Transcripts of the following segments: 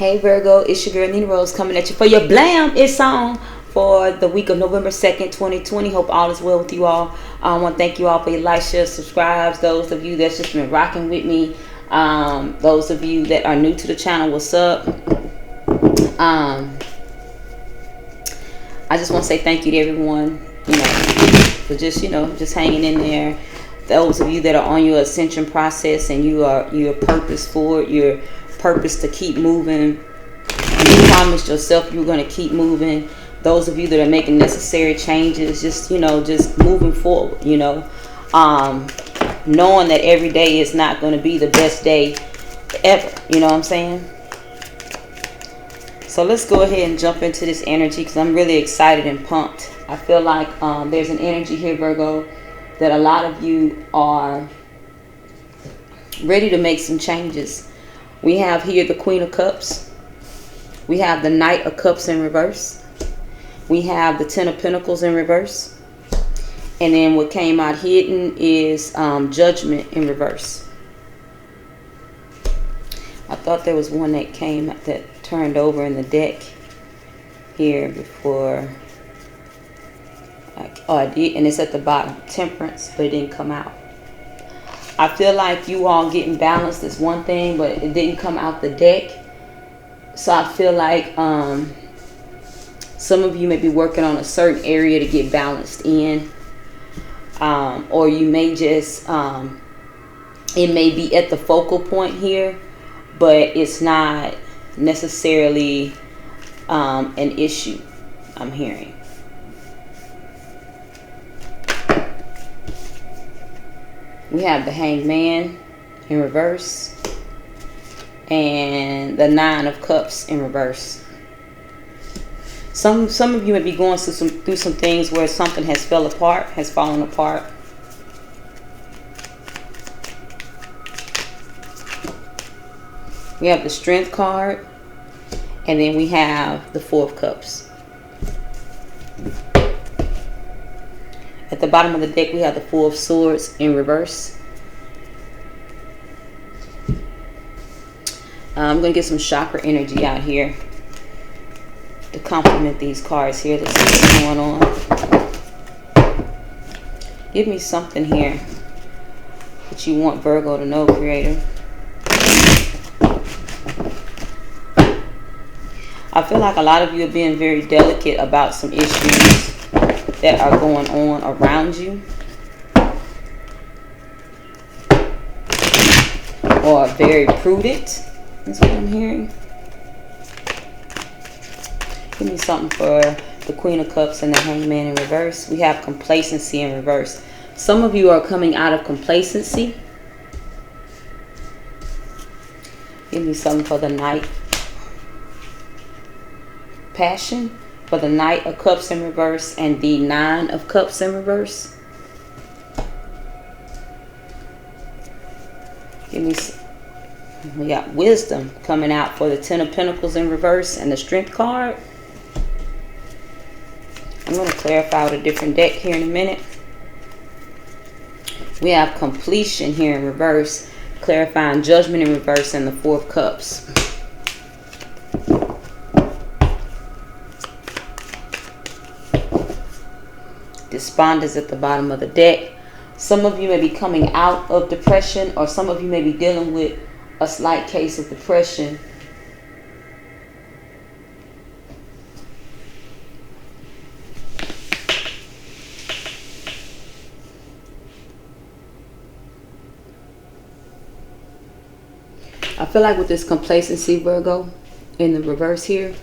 Hey Virgo, it's your girl NeenaRose coming at you for your Blam It's On for the week of November 2nd, 2020. Hope all is well with you all. I want to thank you all for your likes, shares, subscribes. Those of you that's just been rocking with me. Those of you that are new to the channel, what's up? I just want to say thank you to everyone, for just, just hanging in there. Those of you that are on your ascension process and you're purpose forward, your purpose to keep moving. You promised yourself you were going to keep moving. Those of you that are making necessary changes, just moving forward, knowing that every day is not going to be the best day ever. You know what I'm saying? So let's go ahead and jump into this energy because I'm really excited and pumped. I feel like there's an energy here, Virgo, that a lot of you are ready to make some changes. We have here the Queen of Cups. We have the Knight of Cups in reverse. We have the Ten of Pentacles in reverse. And then what came out hidden is Judgment in reverse. I thought there was one that came that turned over in the deck here before. Oh, I did, and it's at the bottom. Temperance, but it didn't come out. I feel like you all getting balanced is one thing, but it didn't come out the deck. So I feel like some of you may be working on a certain area to get balanced in. Or you may just, it may be at the focal point here, but it's not necessarily an issue, I'm hearing. We have the Hangman in reverse and the Nine of Cups in reverse. Some of you may be going through some things where something has fallen apart. We have the Strength card, and then we have the Four of Cups. At the bottom of the deck, we have the Four of Swords in reverse. I'm going to get some chakra energy out here to complement these cards here. Let's see what's going on. Give me something here that you want Virgo to know, Creator. I feel like a lot of you are being very delicate about some issues that are going on around you, or very prudent. That's what I'm hearing. Give me something for the Queen of Cups and the Hangman in reverse. We have complacency in reverse. Some of you are coming out of complacency. Give me something for the Knight. Passion. For the Knight of Cups in reverse and the Nine of Cups in reverse. We got Wisdom coming out for the Ten of Pentacles in reverse and the Strength card. I'm going to clarify with a different deck here in a minute. We have Completion here in reverse, clarifying Judgment in reverse and the Four of Cups. Despondence at the bottom of the deck. Some of you may be coming out of depression, or some of you may be dealing with a slight case of depression. I feel like with this complacency, Virgo, in the reverse here,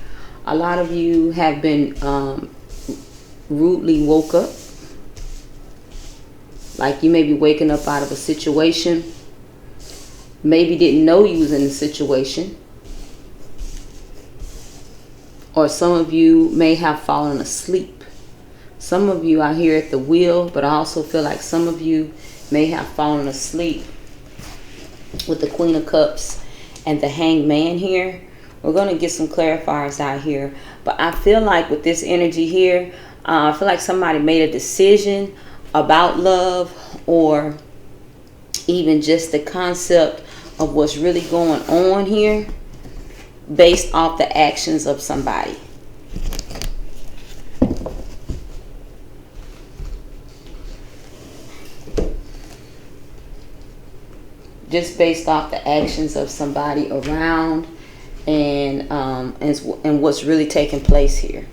a lot of you have been rudely woke up. Like you may be waking up out of a situation. Maybe didn't know you was in the situation. Or some of you may have fallen asleep. Some of you are here at the wheel, but I also feel like some of you may have fallen asleep with the Queen of Cups and the Hangman here. We're going to get some clarifiers out here. But I feel like with this energy here, I feel like somebody made a decision about love, or even just the concept of what's really going on here. based off the actions of somebody. Just based off the actions of somebody around, and what's really taking place here.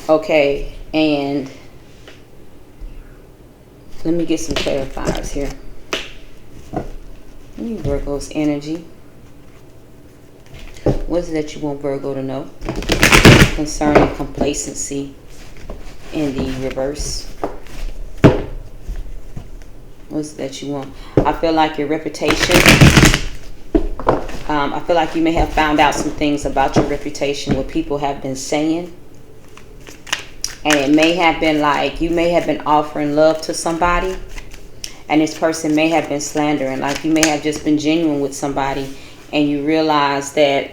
Okay, and let me get some clarifiers here. Virgo's energy. What is it that you want Virgo to know concerning complacency in the reverse? What's it that you want? I feel like your reputation. I feel like you may have found out some things about your reputation, what people have been saying. And it may have been like, you may have been offering love to somebody, and this person may have been slandering. Like you may have just been genuine with somebody, and you realize that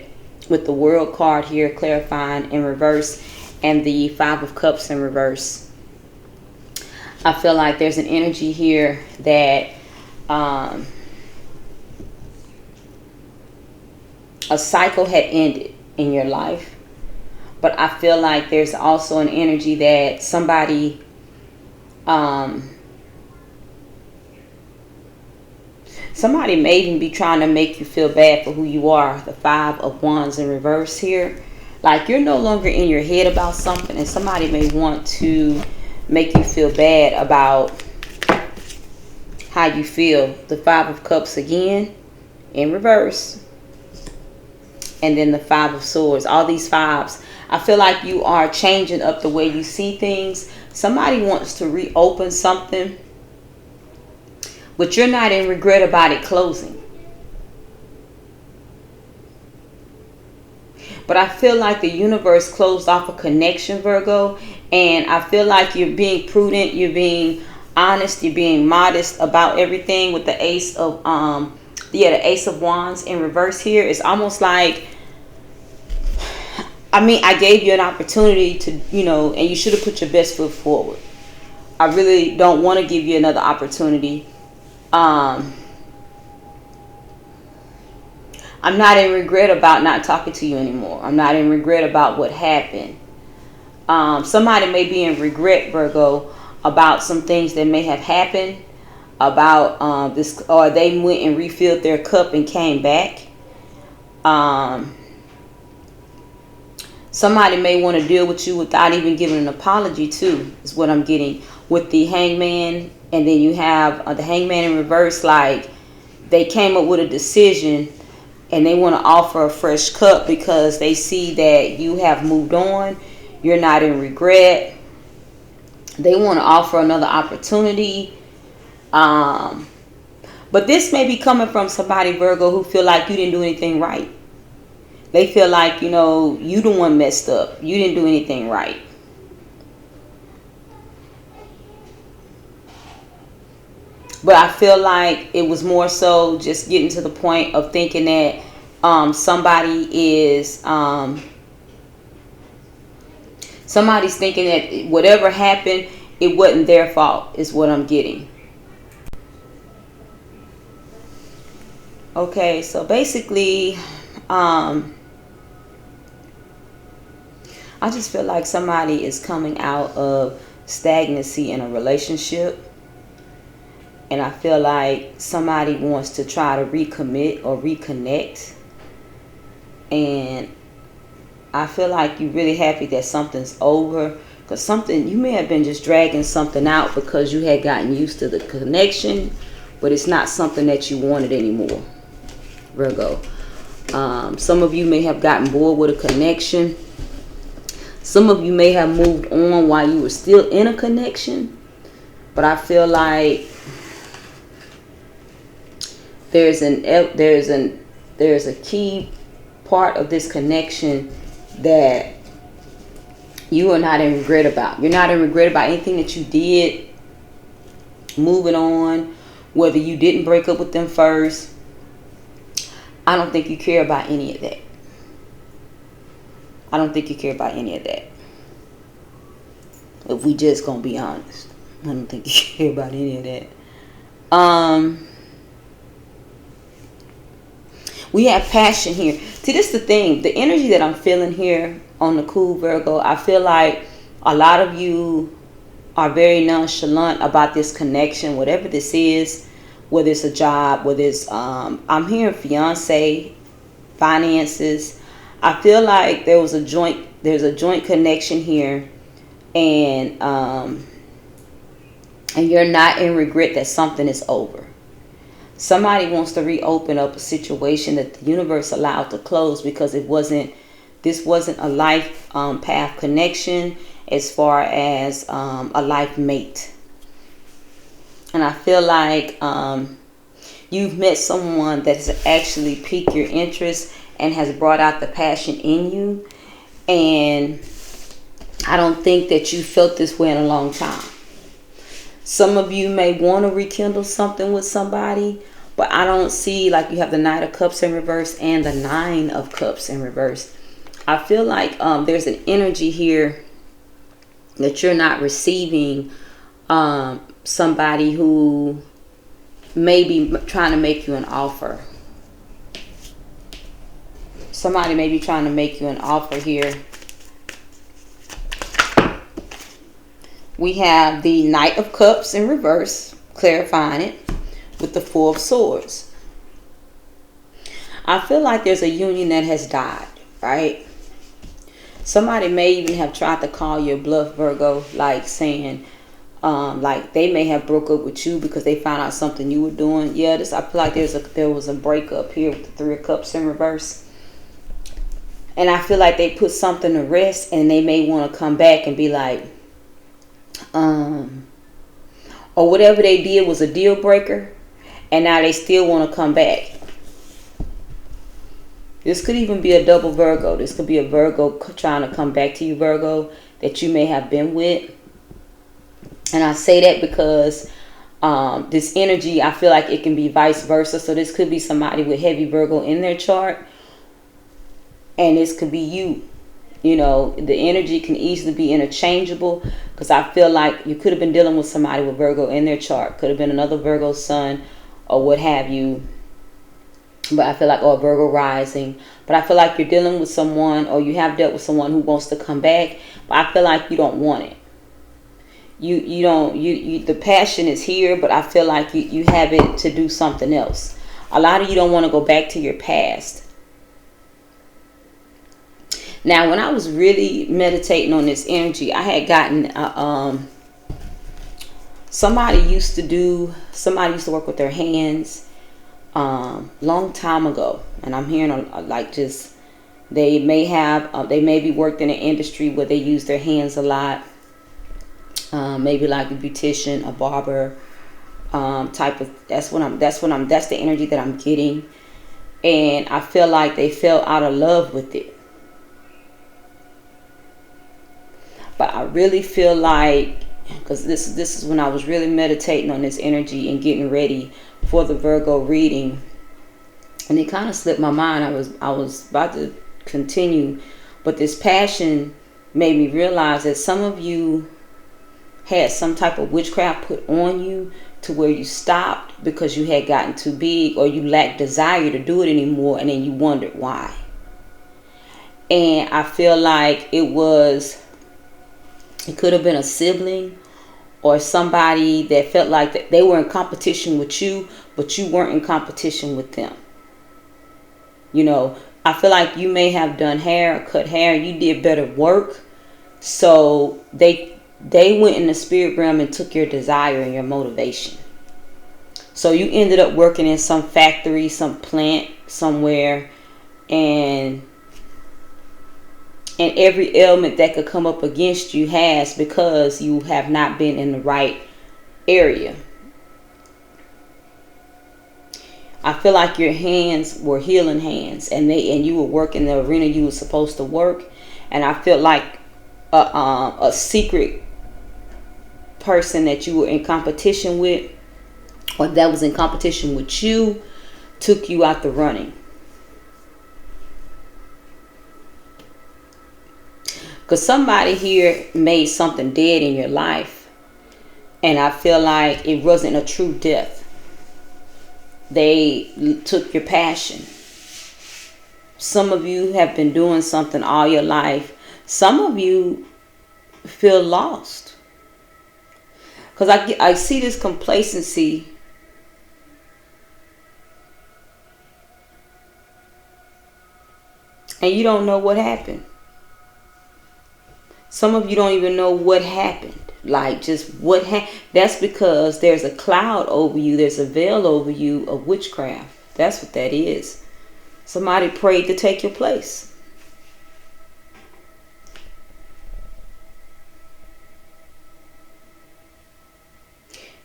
with the World card here clarifying in reverse and the Five of Cups in reverse, I feel like there's an energy here that a cycle had ended in your life. But I feel like there's also an energy that somebody somebody may even be trying to make you feel bad for who you are. The Five of Wands in reverse here. Like you're no longer in your head about something, and somebody may want to make you feel bad about how you feel. The Five of Cups again in reverse. And then the Five of Swords. All these fives. I feel like you are changing up the way you see things. Somebody wants to reopen something, but you're not in regret about it closing. But I feel like the universe closed off a connection, Virgo. And I feel like you're being prudent. You're being honest. You're being modest about everything with the Ace of the Ace of Wands in reverse here. It's almost like, I mean, I gave you an opportunity to, and you should have put your best foot forward. I really don't want to give you another opportunity. I'm not in regret about not talking to you anymore. I'm not in regret about what happened. Somebody may be in regret, Virgo, about some things that may have happened, about this, or they went and refilled their cup and came back. Somebody may want to deal with you without even giving an apology too, is what I'm getting with the Hangman. And then you have the Hangman in reverse, like they came up with a decision and they want to offer a fresh cup because they see that you have moved on. You're not in regret. They want to offer another opportunity. But this may be coming from somebody, Virgo, who feel like you didn't do anything right. They feel like, you the one messed up. You didn't do anything right. But I feel like it was more so just getting to the point of thinking that somebody is... somebody's thinking that whatever happened, it wasn't their fault, is what I'm getting. Okay, so basically... I just feel like somebody is coming out of stagnancy in a relationship. And I feel like somebody wants to try to recommit or reconnect. And I feel like you're really happy that something's over. Because you may have been just dragging something out because you had gotten used to the connection. But it's not something that you wanted anymore, Virgo. Some of you may have gotten bored with a connection. Some of you may have moved on while you were still in a connection. But I feel like there's a key part of this connection that you are not in regret about. You're not in regret about anything that you did. Moving on, whether you didn't break up with them first. I don't think you care about any of that. I don't think you care about any of that. If we just gonna be honest, I don't think you care about any of that. We have passion here. See, this is the thing. The energy that I'm feeling here on the cool Virgo, I feel like a lot of you are very nonchalant about this connection, whatever this is, whether it's a job, whether it's, I'm hearing fiance, finances. I feel like there's a joint connection here, and you're not in regret that something is over. Somebody wants to reopen up a situation that the universe allowed to close because this wasn't a life path connection as far as a life mate. And I feel like you've met someone that has actually piqued your interest and has brought out the passion in you. And I don't think that you felt this way in a long time. Some of you may want to rekindle something with somebody, but I don't see, like, you have the Knight of Cups in reverse and the Nine of Cups in reverse. I feel like there's an energy here that you're not receiving somebody who may be trying to make you an offer. Somebody may be trying to make you an offer here. We have the Knight of Cups in reverse, clarifying it, with the Four of Swords. I feel like there's a union that has died, right? Somebody may even have tried to call your bluff, Virgo, like saying, like they may have broke up with you because they found out something you were doing. Yeah, I feel like there was a breakup here with the Three of Cups in reverse. And I feel like they put something to rest, and they may want to come back and be like, or whatever they did was a deal breaker, and now they still want to come back. This could even be a double Virgo. This could be a Virgo trying to come back to you, Virgo, that you may have been with. And I say that because this energy, I feel like it can be vice versa. So this could be somebody with heavy Virgo in their chart, and this could be you. You know, the energy can easily be interchangeable, because I feel like you could have been dealing with somebody with Virgo in their chart. Could have been another Virgo sun or what have you. But I feel like, or Virgo rising. But I feel like you're dealing with someone, or you have dealt with someone who wants to come back. But I feel like you don't want it. You don't, the passion is here, but I feel like you have it to do something else. A lot of you don't want to go back to your past. Now, when I was really meditating on this energy, I had gotten somebody used to work with their hands long time ago, and I'm hearing like just they may be worked in an industry where they use their hands a lot, maybe like a beautician, a barber, type of. That's the energy that I'm getting, and I feel like they fell out of love with it. But I really feel like, because this is when I was really meditating on this energy and getting ready for the Virgo reading, and it kind of slipped my mind. I was about to continue, but this passion made me realize that some of you had some type of witchcraft put on you to where you stopped because you had gotten too big, or you lacked desire to do it anymore, and then you wondered why. And I feel like it could have been a sibling or somebody that felt like that they were in competition with you, but you weren't in competition with them. You know, I feel like you may have done hair or cut hair. You did better work. So they went in the spirit realm and took your desire and your motivation. So you ended up working in some factory, some plant somewhere, and every ailment that could come up against you has, because you have not been in the right area. I feel like your hands were healing hands, and you were working the arena you were supposed to work. And I feel like a secret person that you were in competition with, or that was in competition with you, took you out the running. Because somebody here made something dead in your life, and I feel like it wasn't a true death. They took your passion. Some of you have been doing something all your life. Some of you feel lost. Because I see this complacency. And you don't know what happened. Some of you don't even know what happened. Like, just what happened. That's because there's a cloud over you. There's a veil over you of witchcraft. That's what that is. Somebody prayed to take your place.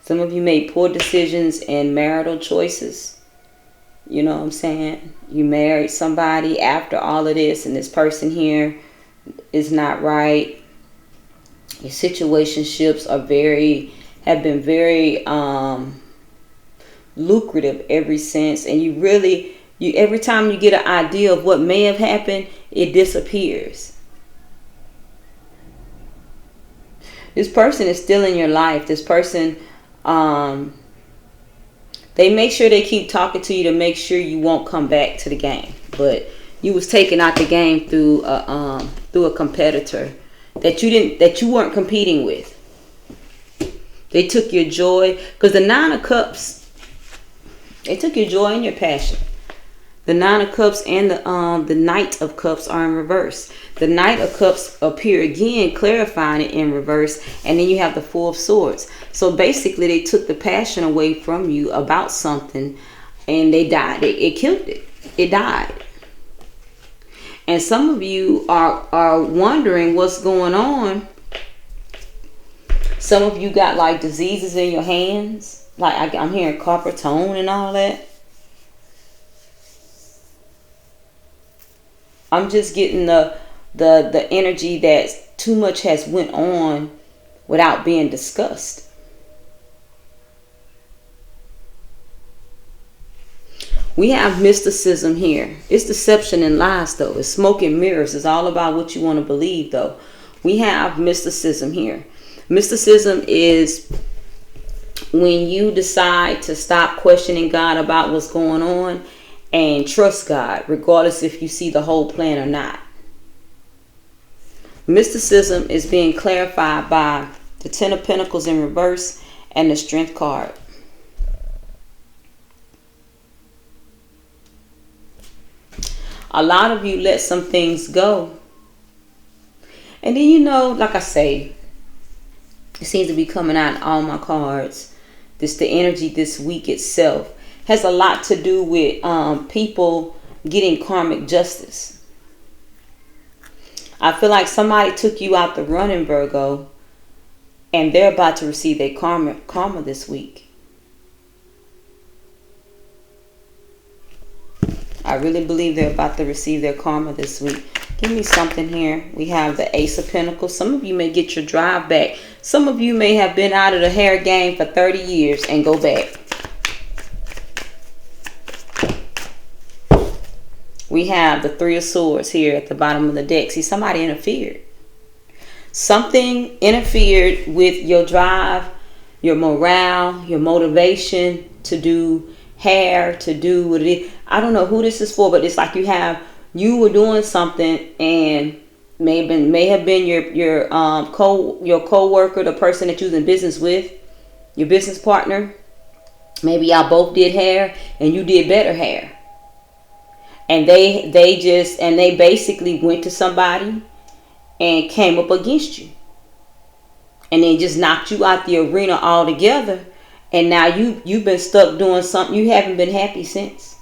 Some of you made poor decisions and marital choices. You know what I'm saying? You married somebody after all of this, and this person here is not right. Your situationships have been very lucrative ever since, and every time you get an idea of what may have happened, it disappears. This person is still in your life. This person, they make sure they keep talking to you to make sure you won't come back to the game. But you was taken out the game through a competitor that you weren't competing with. They took your joy, because the Nine of Cups, they took your joy and your passion. The Nine of Cups and the Knight of Cups are in reverse. The Knight of Cups appear again, clarifying it in reverse. And then you have the Four of Swords. So basically, they took the passion away from you about something, and they died. It killed it. It died. And some of you are wondering what's going on. Some of you got like diseases in your hands. Like I'm hearing copper tone and all that. I'm just getting the energy that too much has went on without being discussed. We have mysticism here. It's deception and lies, though. It's smoke and mirrors. It's all about what you want to believe, though. We have mysticism here. Mysticism is when you decide to stop questioning God about what's going on and trust God, regardless if you see the whole plan or not. Mysticism is being clarified by the Ten of Pentacles in reverse and the Strength card. A lot of you let some things go. And then, you know, like I say, it seems to be coming out in all my cards. The energy this week itself has a lot to do with people getting karmic justice. I feel like somebody took you out the running, Virgo, and they're about to receive their karma this week. I really believe they're about to receive their karma this week. Give me something here. We have the Ace of Pentacles. Some of you may get your drive back. Some of you may have been out of the hair game for 30 years and go back. We have the Three of Swords here at the bottom of the deck. See, somebody interfered. Something interfered with your drive, your morale, your motivation to do hair, to do what it is. I don't know who this is for, but it's like you were doing something, and may have been your co-worker, the person that you're in business with, your business partner. Maybe y'all both did hair and you did better hair. And they basically went to somebody and came up against you. And then just knocked you out the arena altogether. And now you've been stuck doing something. You haven't been happy since.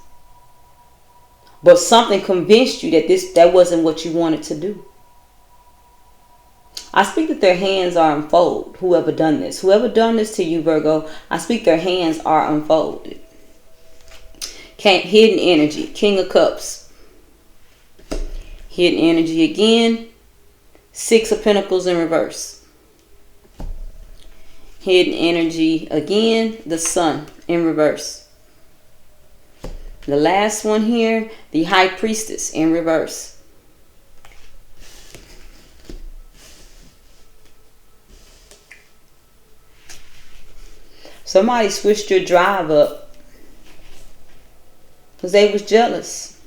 But something convinced you that wasn't what you wanted to do. I speak that their hands are unfolded. Whoever done this to you, Virgo, I speak their hands are unfolded. Hidden energy, King of Cups. Hidden energy again. Six of Pentacles in reverse. Hidden energy again, the Sun in reverse. The last one here, the High Priestess in reverse. Somebody switched your drive up. because they was jealous.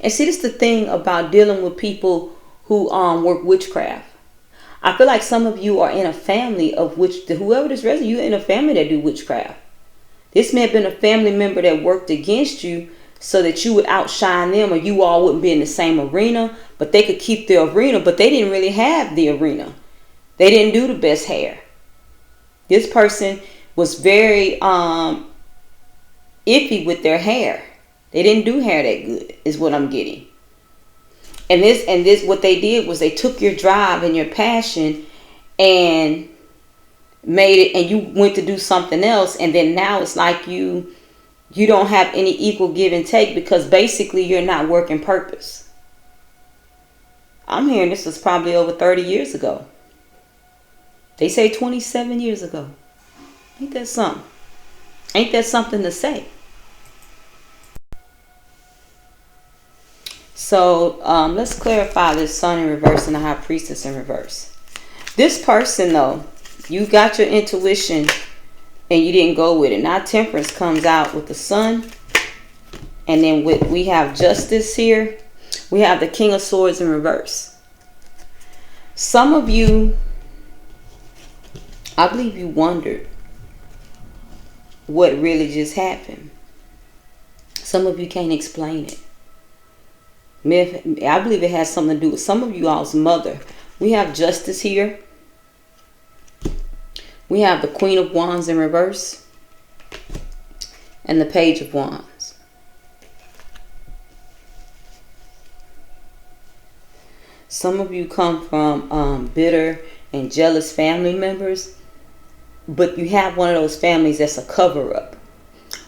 And see, this is the thing about dealing with people who work witchcraft. I feel like some of you are in a family of whoever this resident, you're in a family that do witchcraft. This may have been a family member that worked against you so that you would outshine them, or you all wouldn't be in the same arena, but they could keep the arena, but they didn't really have the arena. They didn't do the best hair. This person was very iffy with their hair. They didn't do hair that good, is what I'm getting. And this, what they did was they took your drive and your passion and made it, and you went to do something else, and then now it's like you don't have any equal give and take, because basically you're not working purpose. I'm hearing this was probably over 30 years ago. They say 27 years ago. Ain't that something? Ain't that something to say? So let's clarify this Sun in reverse and the High Priestess in reverse. This person, though, you got your intuition and you didn't go with it. Now Temperance comes out with the Sun. And then we have Justice here. We have the King of Swords in reverse. Some of you, I believe you wondered what really just happened. Some of you can't explain it. I believe it has something to do with some of you all's mother. We have Justice here. We have the Queen of Wands in reverse. And the Page of Wands. Some of you come from bitter and jealous family members. But you have one of those families that's a cover-up.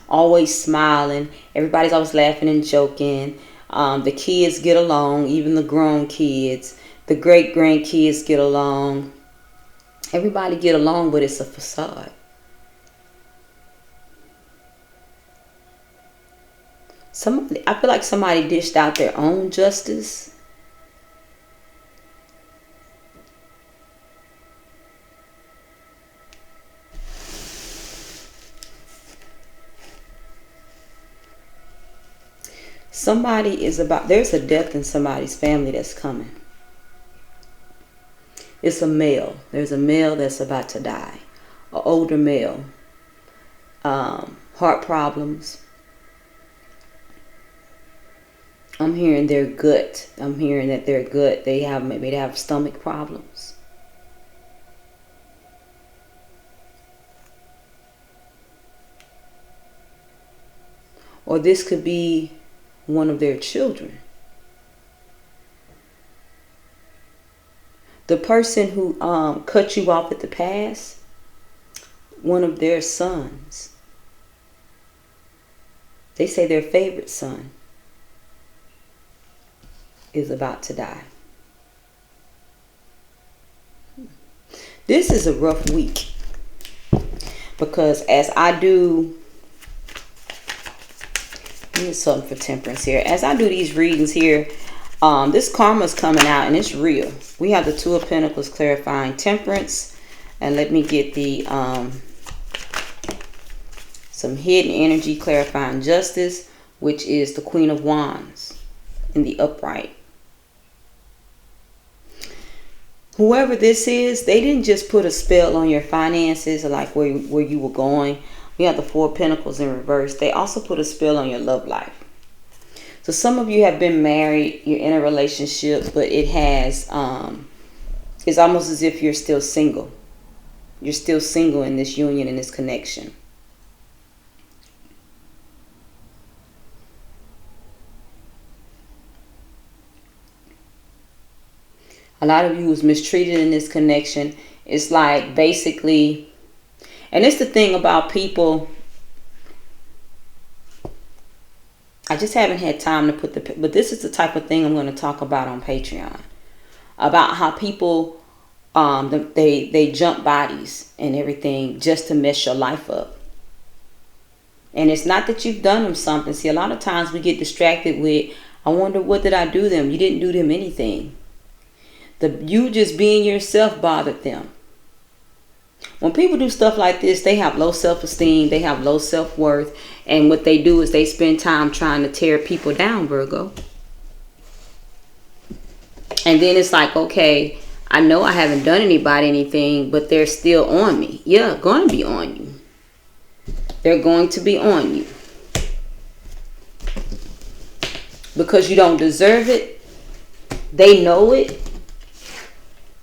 Always smiling. Everybody's always laughing and joking. The kids get along, even the grown kids. The great-grandkids get along. Everybody get along, but it's a facade. I feel like somebody dished out their own justice. There's a death in somebody's family that's coming. It's a male. There's a male that's about to die. An older male. Heart problems. I'm hearing their gut. I'm hearing that their gut, maybe they have stomach problems. Or this could be one of their children. The person who cut you off at the pass, one of their sons. They say their favorite son is about to die. This is a rough week, because as I do, here's something for Temperance here. As I do these readings here, this karma's coming out and it's real. We have the Two of Pentacles clarifying Temperance, and let me get the some hidden energy clarifying Justice, which is the Queen of Wands in the upright. Whoever this is, they didn't just put a spell on your finances or like where you were going. We have the Four of Pentacles in reverse. They also put a spell on your love life. So some of you have been married, you're in a relationship, but it has, it's almost as if you're still single. You're still single in this union, in this connection. A lot of you was mistreated in this connection. It's like basically, and it's the thing about people, I just haven't had time to put but this is the type of thing I'm going to talk about on Patreon. About how people, they jump bodies and everything just to mess your life up. And it's not that you've done them something. See, a lot of times we get distracted with, I wonder, what did I do them? You didn't do them anything. You just being yourself bothered them. When people do stuff like this, they have low self-esteem, they have low self-worth, and what they do is they spend time trying to tear people down, Virgo. And then it's like, okay, I know I haven't done anybody anything, but they're still on me. Yeah, going to be on you. They're going to be on you. Because you don't deserve it. They know it.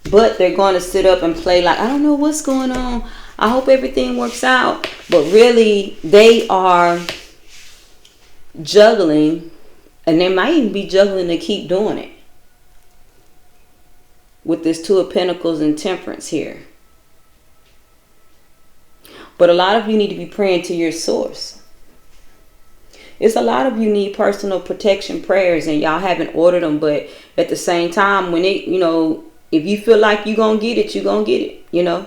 But they're going to sit up and play like, I don't know what's going on. I hope everything works out. But really, they are juggling. And they might even be juggling to keep doing it. With this Two of Pentacles and Temperance here. But a lot of you need to be praying to your source. It's a lot of you need personal protection prayers, and y'all haven't ordered them. But at the same time, when it, you know, if you feel like you're going to get it, you're going to get it, you know.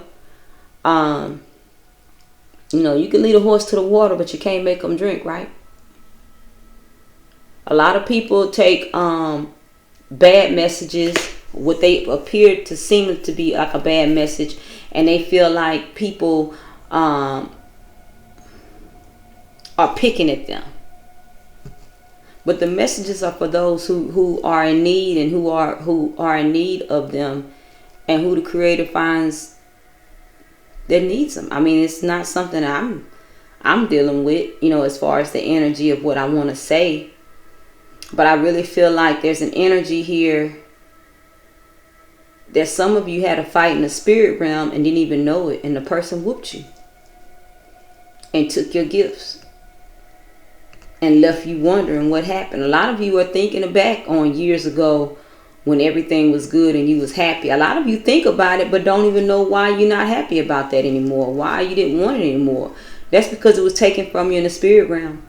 You know, you can lead a horse to the water, but you can't make them drink, right? A lot of people take bad messages, what they appear to seem to be like a bad message, and they feel like people are picking at them. But the messages are for those who are in need, and who are in need of them, and who the Creator finds that needs them. I mean, it's not something I'm dealing with, you know, as far as the energy of what I want to say. But I really feel like there's an energy here that some of you had a fight in the spirit realm and didn't even know it, and the person whooped you and took your gifts and left you wondering what happened. A lot of you are thinking back on years ago when everything was good and you was happy. A lot of you think about it but don't even know why you're not happy about that anymore, why you didn't want it anymore. That's because it was taken from you in the spirit realm.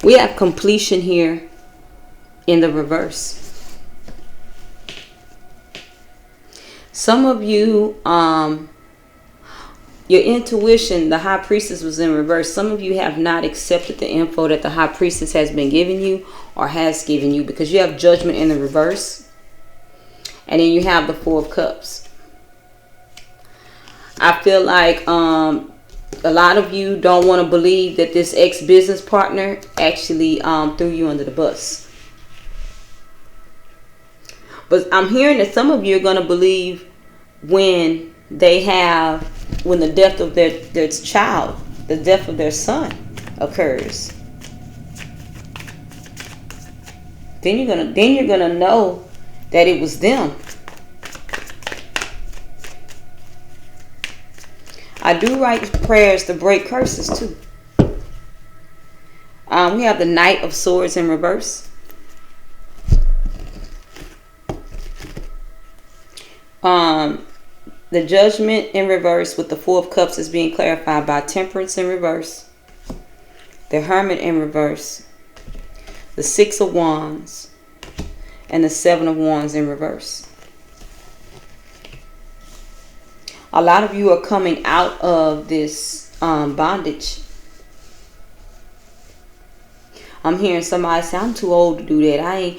We have completion here in the reverse. Some of you, your intuition, the High Priestess was in reverse. Some of you have not accepted the info that the High Priestess has been giving you or has given you, because you have Judgment in the reverse. And then you have the Four of Cups. I feel like a lot of you don't want to believe that this ex-business partner actually threw you under the bus. But I'm hearing that some of you are going to believe when the death of their child, the death of their son occurs. Then you're gonna know that it was them. I do write prayers to break curses too. We have the Knight of Swords in reverse. The Judgment in reverse with the Four of Cups is being clarified by Temperance in reverse. The Hermit in reverse. The Six of Wands. And the Seven of Wands in reverse. A lot of you are coming out of this bondage. I'm hearing somebody say, I'm too old to do that.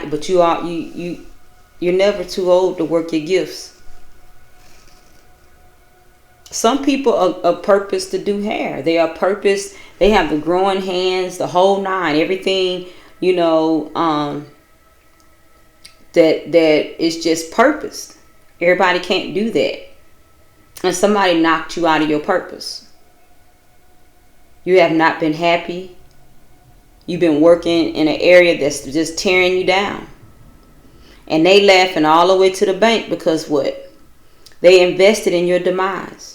But you're never too old to work your gifts. Some people are purposed to do hair. They are purposed. They have the growing hands, the whole nine, everything, you know, that is just purposed. Everybody can't do that. And somebody knocked you out of your purpose. You have not been happy. You've been working in an area that's just tearing you down. And they laughing all the way to the bank because what? They invested in your demise.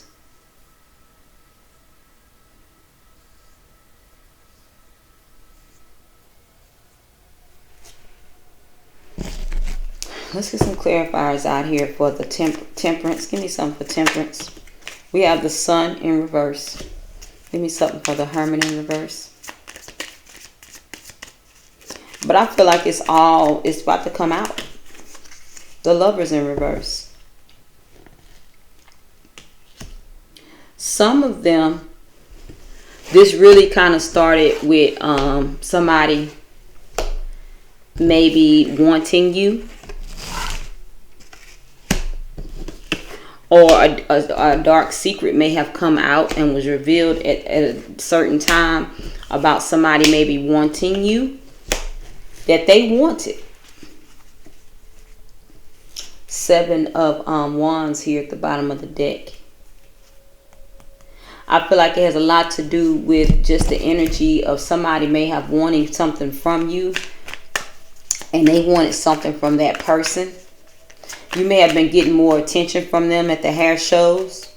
Let's get some clarifiers out here for the Temperance. Give me something for Temperance. We have the Sun in reverse. Give me something for the Hermit in reverse. But I feel like it's about to come out. The Lovers in reverse. Some of them, this really kind of started with somebody maybe wanting you. or a dark secret may have come out and was revealed at a certain time about somebody maybe wanting you, that they wanted. 7 of Wands here at the bottom of the deck. I feel like it has a lot to do with just the energy of somebody may have wanting something from you, and they wanted something from that person. You may have been getting more attention from them at the hair shows.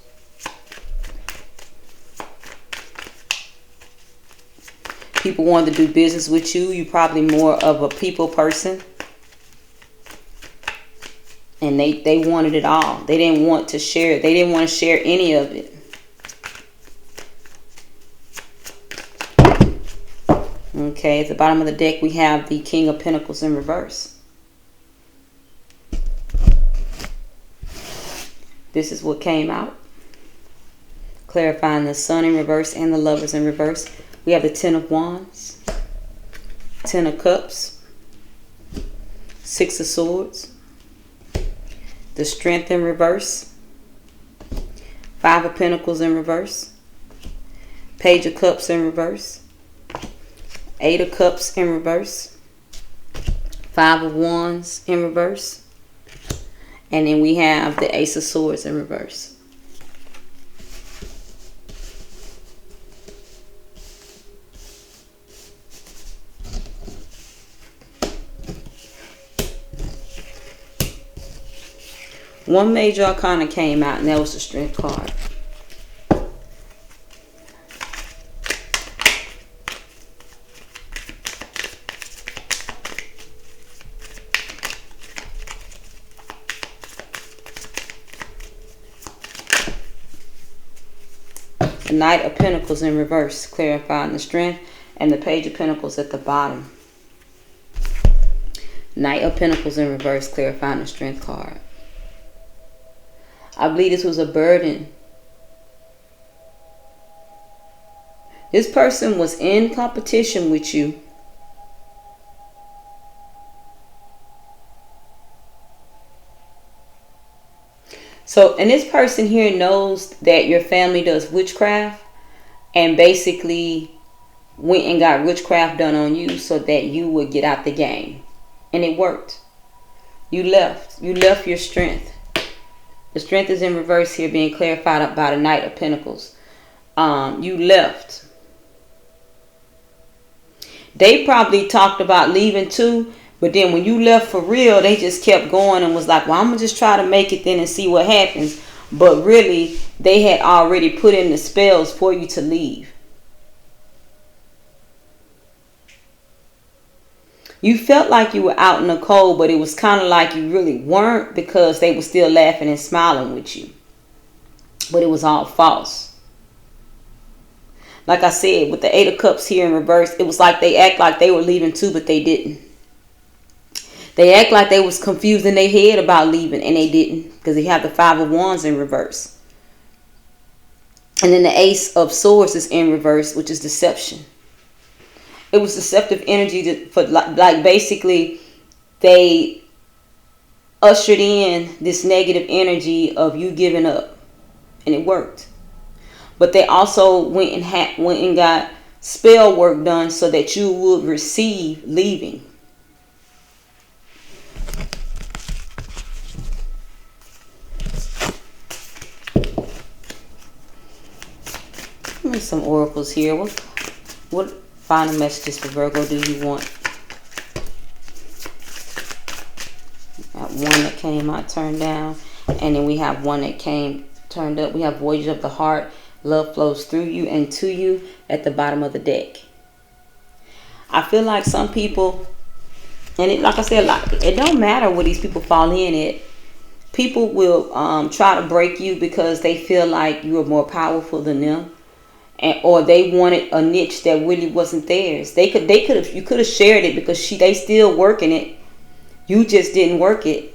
People wanted to do business with you. You're probably more of a people person. And they wanted it all. They didn't want to share it. They didn't want to share any of it. Okay, at the bottom of the deck, we have the King of Pentacles in reverse. This is what came out. Clarifying the Sun in reverse and the Lovers in reverse. We have the 10 of Wands, 10 of Cups, 6 of Swords, the Strength in reverse, 5 of Pentacles in reverse, Page of Cups in reverse, 8 of Cups in reverse, 5 of Wands in reverse, and then we have the Ace of Swords in reverse. One major arcana came out, and that was the Strength card. The Knight of Pentacles in reverse, clarifying the Strength, and the Page of Pentacles at the bottom. Knight of Pentacles in reverse, clarifying the Strength card. I believe this was a burden. This person was in competition with you. So, and this person here knows that your family does witchcraft, and basically went and got witchcraft done on you so that you would get out the game. And it worked. You left. You left your strength. The Strength is in reverse here, being clarified by the Knight of Pentacles. You left. They probably talked about leaving too, but then when you left for real, they just kept going and was like, well, I'm going to just try to make it then and see what happens. But really, they had already put in the spells for you to leave. You felt like you were out in the cold, but it was kind of like you really weren't, because they were still laughing and smiling with you. But it was all false. Like I said, with the 8 of Cups here in reverse, it was like they act like they were leaving too, but they didn't. They act like they was confused in their head about leaving, and they didn't, because they have the 5 of Wands in reverse. And then the Ace of Swords is in reverse, which is deception. It was deceptive energy for like basically they ushered in this negative energy of you giving up, and it worked. But they also went and got spell work done so that you would receive leaving. Give me some oracles here. What final messages for Virgo do you want? Got one that came out turned down, and then we have one that came turned up. We have Voyage of the Heart. Love flows through you and to you at the bottom of the deck. I feel like some people, and it, like I said, it don't matter where these people fall in at. People will try to break you because they feel like you are more powerful than them. Or they wanted a niche that really wasn't theirs. You could have shared it because they still working it. You just didn't work it.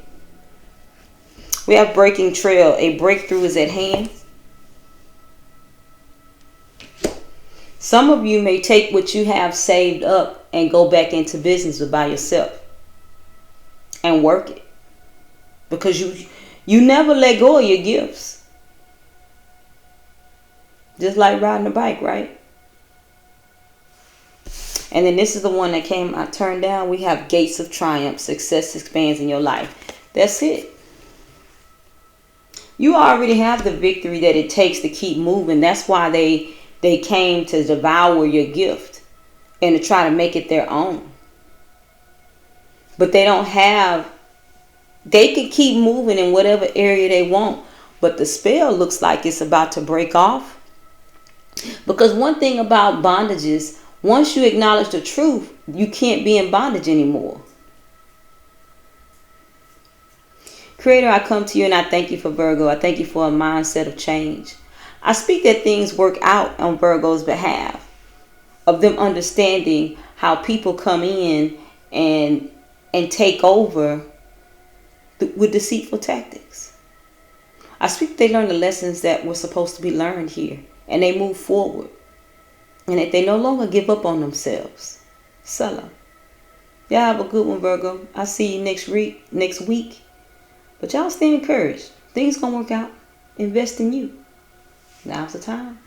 We have Breaking Trail. A breakthrough is at hand. Some of you may take what you have saved up and go back into business by yourself and work it, because You never let go of your gifts. Just like riding a bike, right? And then this is the one that I turned down. We have gates of triumph. Success expands in your life. That's it. You already have the victory that it takes to keep moving. That's why they came to devour your gift and to try to make it their own. But they can keep moving in whatever area they want. But the spell looks like it's about to break off. Because one thing about bondage is, once you acknowledge the truth, you can't be in bondage anymore. Creator, I come to you and I thank you for Virgo. I thank you for a mindset of change. I speak that things work out on Virgo's behalf, of them understanding how people come in and take over with deceitful tactics. I speak they learn the lessons that were supposed to be learned here, and they move forward. And that they no longer give up on themselves. Salam. Y'all have a good one, Virgo. I'll see you next week. But y'all stay encouraged. Things gonna work out. Invest in you. Now's the time.